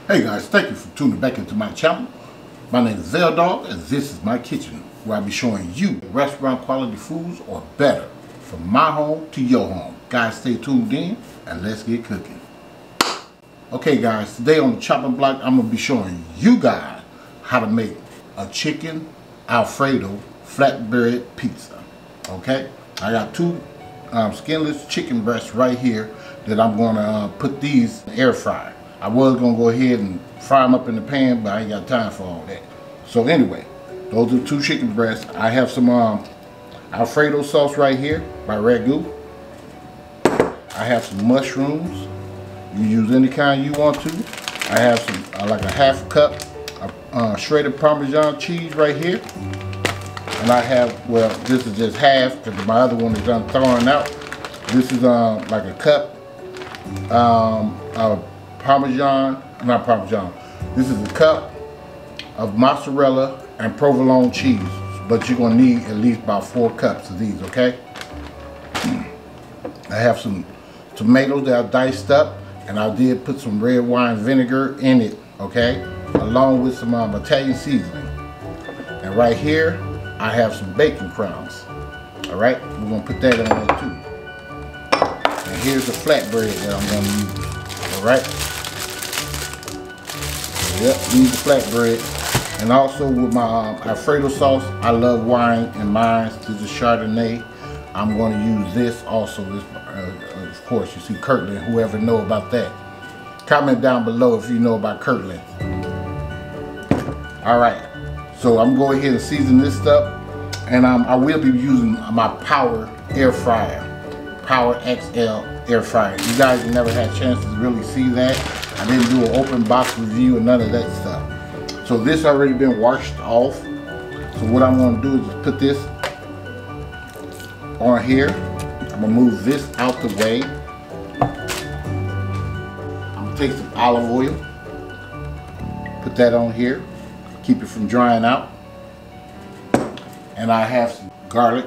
Hey guys, thank you for tuning back into my channel. My name is VELDOGGS and this is my kitchen where I'll be showing you restaurant quality foods or better from my home to your home. Guys, stay tuned in and let's get cooking. Okay guys, today on the chopping block I'm going to be showing you guys how to make a chicken Alfredo flatbread pizza. Okay, I got two skinless chicken breasts right here that I'm going to put these in the air fryer. I was going to go ahead and fry them up in the pan, but I ain't got time for all that. So anyway, those are two chicken breasts. I have some Alfredo sauce right here by Ragu. I have some mushrooms. You can use any kind you want to. I have some like a half cup of shredded Parmesan cheese right here. And I have, well, this is just half because my other one is thawing out. This is like a cup of Parmesan, not Parmesan. This is a cup of mozzarella and provolone cheese, but you're gonna need at least about 4 cups of these, okay? I have some tomatoes that I diced up, and I did put some red wine vinegar in it, okay? Along with some Italian seasoning. And right here, I have some bacon crumbs. All right, we're gonna put that on there too. And here's the flatbread that I'm gonna use. All right. Yep, use the flatbread. And also with my Alfredo sauce, I love wine in mine. This is Chardonnay. I'm going to use this also. This, of course, you see Kirkland. Whoever know about that, comment down below if you know about Kirkland. All right, so I'm going ahead and season this stuff, and I will be using my Power air fryer, Power XL air fryer. You guys have never had a chance to really see that. I didn't do an open box review or none of that stuff. So this already been washed off. So what I'm going to do is just put this on here. I'm going to move this out the way. I'm going to take some olive oil, put that on here, keep it from drying out. And I have some garlic.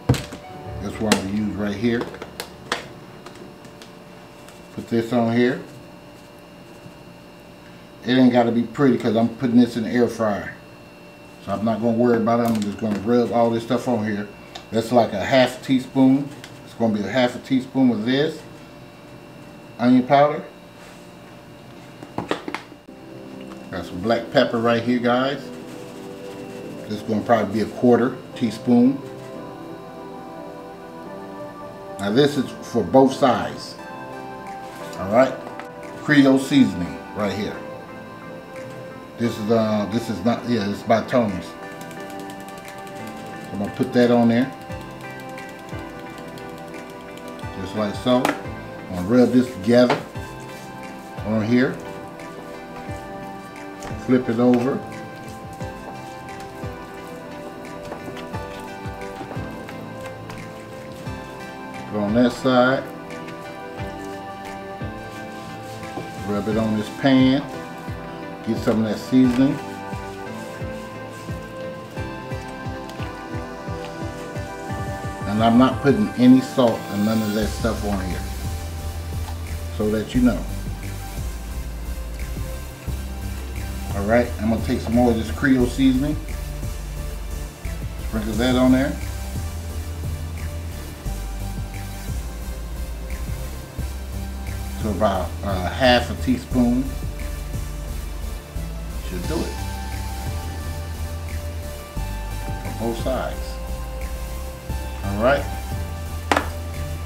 That's what I'm going to use right here. Put this on here. It ain't got to be pretty because I'm putting this in the air fryer. So I'm not going to worry about it. I'm just going to rub all this stuff on here. That's like a half teaspoon. It's going to be a half a teaspoon of this. Onion powder. Got some black pepper right here, guys. This is going to probably be a 1/4 teaspoon. Now this is for both sides. Alright. Creole seasoning right here. This is not, yeah, this is by Tony's. So I'm gonna put that on there. Just like so. I'm gonna rub this together on here. Flip it over. Put it on that side. Rub it on this pan. Get some of that seasoning. And I'm not putting any salt and none of that stuff on here. So that you know. Alright, I'm going to take some more of this Creole seasoning. Sprinkle that on there. So about half a teaspoon. Should do it. On both sides. Alright.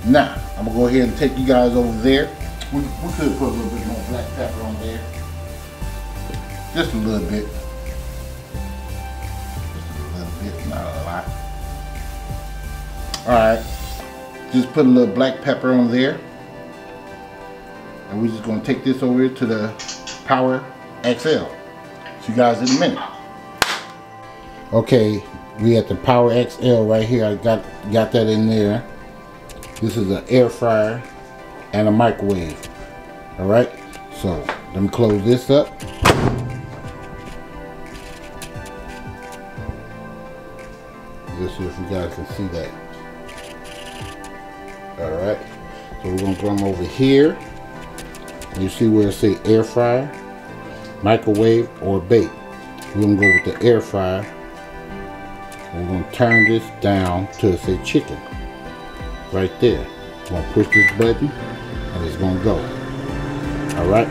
Now, I'm going to go ahead and take you guys over there. We could put a little bit more black pepper on there. Just a little bit. Just a little bit, not a lot. Alright. Just put a little black pepper on there. And we're just going to take this over here to the Power XL. See you guys in a minute. Okay, we at the Power XL right here. I got that in there. This is an air fryer and a microwave. Alright, so let me close this up. Let's see if you guys can see that. Alright, so we're going to come over here. You see where it says air fryer? microwave or bake. We're gonna go with the air fryer. We're gonna turn this down till it say chicken. Right there. We're gonna push this button and it's gonna go. Alright?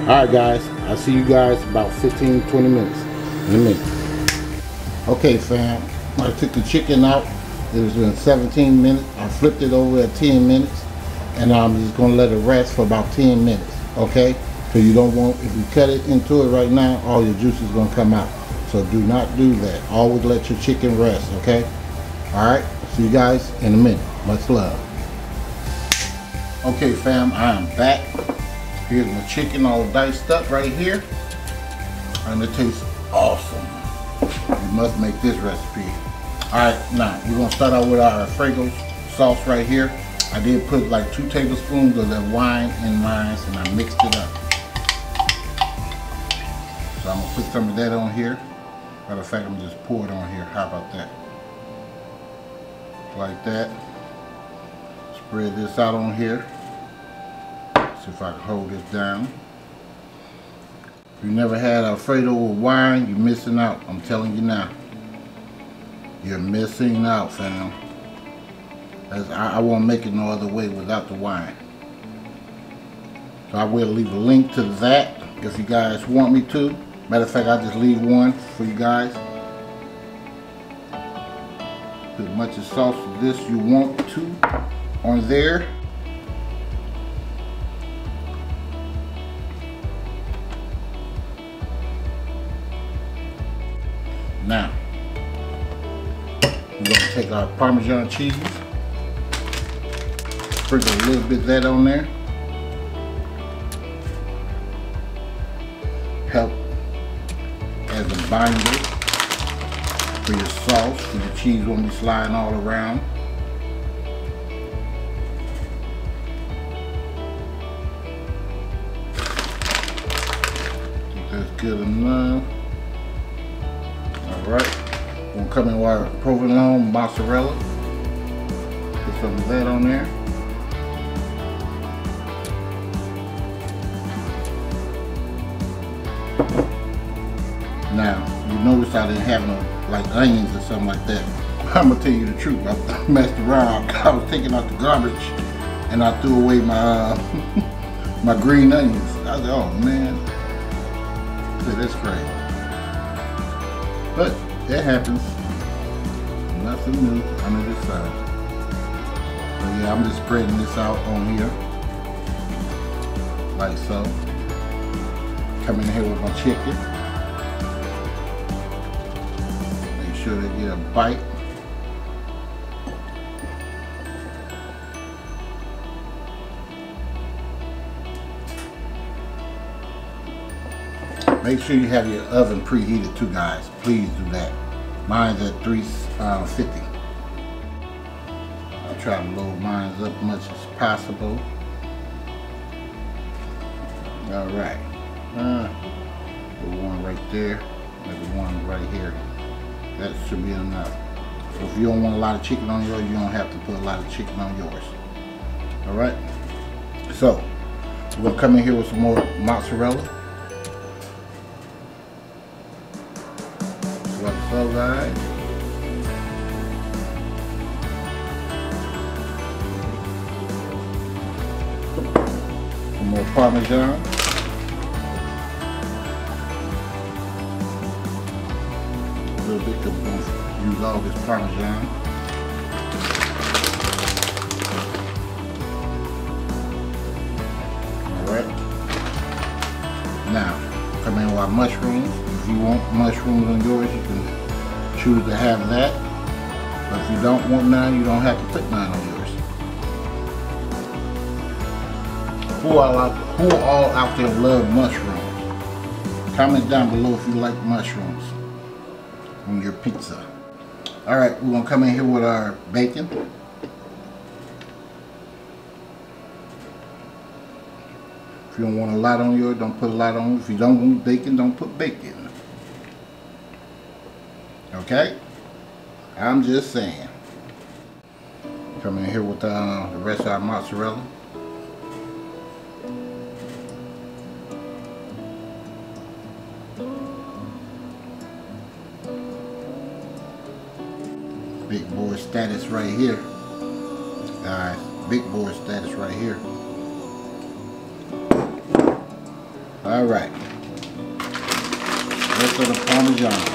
Alright guys, I'll see you guys about 15-20 minutes in a minute. Okay fam, I took the chicken out. It was in 17 minutes. I flipped it over at 10 minutes and I'm just gonna let it rest for about 10 minutes. Okay? So you don't want, if you cut it into it right now, all your juice is gonna come out. So do not do that. Always let your chicken rest, okay? Alright, see you guys in a minute. Much love. Okay fam, I am back. Here's my chicken all diced up right here. And it tastes awesome. You must make this recipe. Alright, now we're gonna start out with our Alfredo sauce right here. I did put like 2 tablespoons of that wine in mine and I mixed it up. So I'm gonna put some of that on here. Matter of fact, I'm gonna just pour it on here. How about that? Like that. Spread this out on here. See if I can hold this down. If you never had Alfredo with wine, you're missing out. I'm telling you now. You're missing out, fam. I won't make it no other way without the wine. So I will leave a link to that if you guys want me to. Matter of fact, I'll just leave one for you guys. Put as much as sauce as this you want to on there. Now, we're going to take our Parmesan cheese, sprinkle a little bit of that on there. Help as a binder for your sauce, so the cheese won't be sliding all around. I think that's good enough. Alright, we're going to come in with our provolone mozzarella. Put some of that on there. Now, you notice I didn't have no like onions or something like that. I'm gonna tell you the truth. I messed around. I was taking out the garbage and I threw away my my green onions. I was like, oh man, that's crazy. But it happens. Nothing new under this side. So yeah, I'm just spreading this out on here like so. Coming in here with my chicken. Sure they get a bite. Make sure you have your oven preheated too, guys. Please do that. Mine's at 350. I'll try to load mine up as much as possible. All right. Put one right there. Maybe one right here. That should be enough. So if you don't want a lot of chicken on yours, you don't have to put a lot of chicken on yours. Alright? So, we're going to come in here with some more mozzarella. Like so, guys. Some more Parmesan. A little bit, because we're going to use all this Parmesan. Alright. Now, come in with our mushrooms. If you want mushrooms on yours, you can choose to have that. But if you don't want none, you don't have to put none on yours. Who all out there love mushrooms? Comment down below if you like mushrooms on your pizza. Alright, we're going to come in here with our bacon. If you don't want a lot on yours, don't put a lot on. If you don't want bacon, don't put bacon. Okay? I'm just saying. Come in here with the rest of our mozzarella. Big boy status right here. Guys, big boy status right here. Alright. Rest of the Parmesan.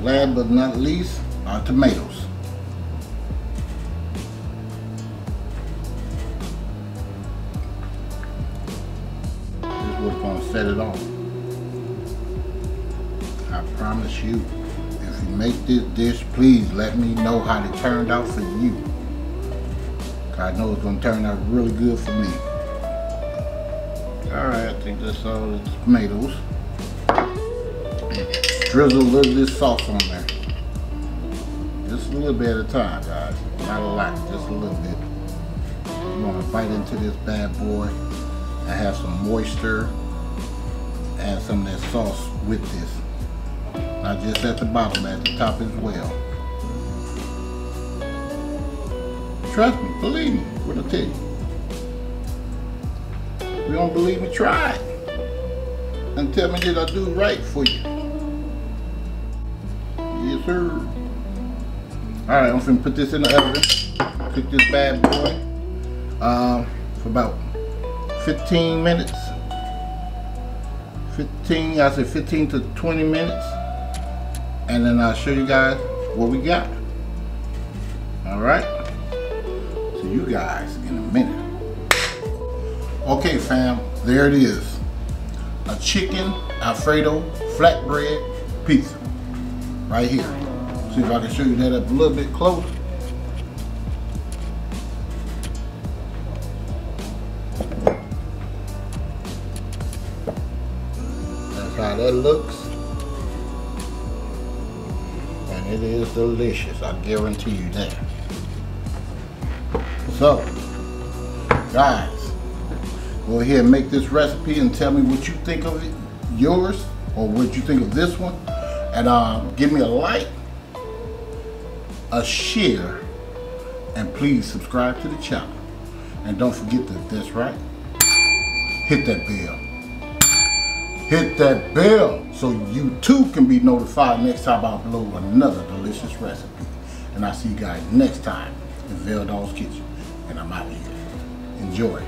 Last but not least, our tomatoes. This is what's going to set it off. I promise you, if you make this dish, please let me know how it turned out for you. I know it's going to turn out really good for me. Alright, I think that's all the tomatoes. Drizzle a little bit of sauce on there. Just a little bit at a time, guys. Not a lot, just a little bit. You want to bite into this bad boy and have some moisture and some of that sauce with this. Not just at the bottom, at the top as well. Trust me, believe me, what I tell you. If you don't believe me, try it. And tell me that I do right for you. Yes, sir. Alright, I'm finna put this in the oven. Cook this bad boy for about 15 minutes. 15 to 20 minutes. And then I'll show you guys what we got. Alright. See you guys in a minute. Okay, fam. There it is. A chicken Alfredo flatbread pizza. Right here. See if I can show you that up a little bit closer. That's how that looks. And it is delicious, I guarantee you that. So, guys, go ahead and make this recipe and tell me what you think of it, yours, or what you think of this one. And give me a like, a share, and please subscribe to the channel. And don't forget that, that's right, hit that bell. Hit that bell so you too can be notified next time I upload another delicious recipe. And I'll see you guys next time in VELDOGG'S Kitchen. And I'm out of here. Enjoy.